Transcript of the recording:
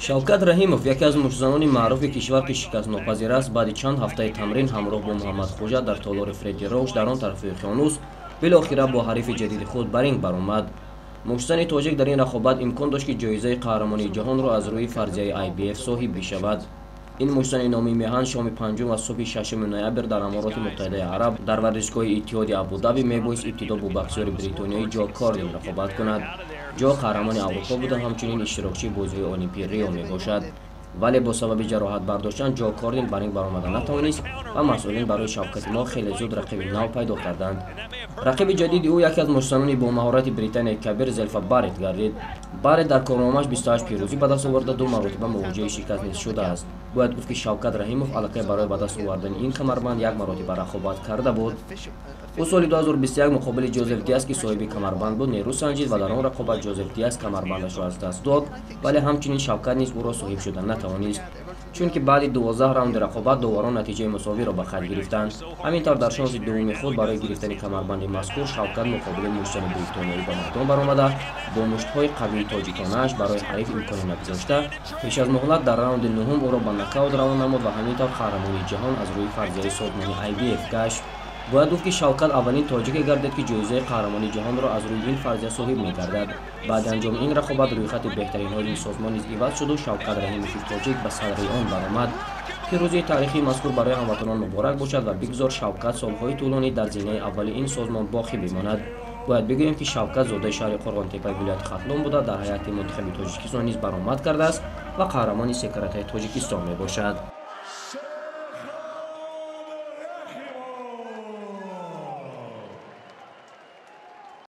Шавкат Раҳимов яке аз мушзанони маъруфи кишвар ки шикастнопазир аст баъди чанд ҳафтаи тамрин ҳамроҳ бо Муҳаммадхоҷа дар толори Фредди Роуч дар он тарафи уқёнус билохира бо ҳарифи ҷадиди худ ба ринг баромад. Мушзани тоҷик дар ин рақобат имкон дошт ки ҷоизаи қаҳрамонии ҷаҳонро аз рӯи фарзияи IBF соҳиб бишавад. ин мушзани номи меҳан шоми 5 ва субҳи 6 ноябр дар Амороти Муттаҳидаи Араб дар варзишгоҳи Иттиҳоди Абу-Даби мебоист ибтидо бо боксёри бритониёи Ҷо Кордин рақобат кунад. Ҷо қаҳрамони Аврупо буда ҳамчунин иштирокчии бозиҳои Олимпии Рио мебошад. Вале бо сабаби ҷароҳат бардоштан Ҷо Кордин ба ринг баромада натавонист ва масъулин барои Шавкати мо хеле зуд рақиби нав пайдо карданд. рақиби ҷадиди ӯ яке аз мушзанони бо маҳорати Британияи Кабир Зельфа Баррет гардид. Баррет дар корномааш 28 пирӯзӣ ба даст оварда 2 маротиба мувоҷиҳаи шикаст низ шудааст. бояд гуфт ки Шавкат Раҳимов аллакай барои ба даст овардани ин камарбанд як маротиба рақобат карда буд. ӯ соли 2021 муқобили Ҷозеф Диас ки соҳиби камарбанд буд нерӯ санҷид ва дар он рақобат Ҷозеф Диас камарбандашро аз даст дод, вале ҳамчунин Шавкат низ ӯро соҳиб шуда натавонист, чунки баъди 12 раунди рақобат доварон натиҷаи мусовиро ба қайд гирифтанд. ҳамин тавр дар шонси дуввуми худ барои гирифтани камарбанди мазкур Шавкат муқобили мушзани бритониёӣ ба майдон баромада бо муштҳои қавии тоҷиконааш барои ҳариф имконе нагузошта пеш аз муҳлат дар раунди нуҳум ӯро ба нокаут равона намуд ва ҳамин тавр қаҳрамонии ҷаҳон аз рӯи фарзияи созмони IBF гашт. бояд гуфт ки Шавкат аввалин тоҷике гардид ки ҷоизаи қаҳрамонии ҷаҳонро аз рӯи ин фарзия соҳиб мегардад. баъди анҷоми ин рақобат рӯйхати беҳтаринҳои ин созмон низ иваз шуду Шавкат Раҳимови тоҷик ба садри он баромад. пирӯзии таърихии мазкур барои ҳамватанон муборак бошад ва бигзор Шавкат солҳои тӯлонӣ дар зинаи аввали ин созмон боқӣ бимонад. бояд бигӯем ки Шавкат зодаи шаҳри Қурғонтепаи вилояти Хатлон буда дар ҳайати мунтахаби Тоҷикистон низ баромад кардааст ва қаҳрамони секаратаи Тоҷикистон мебошад.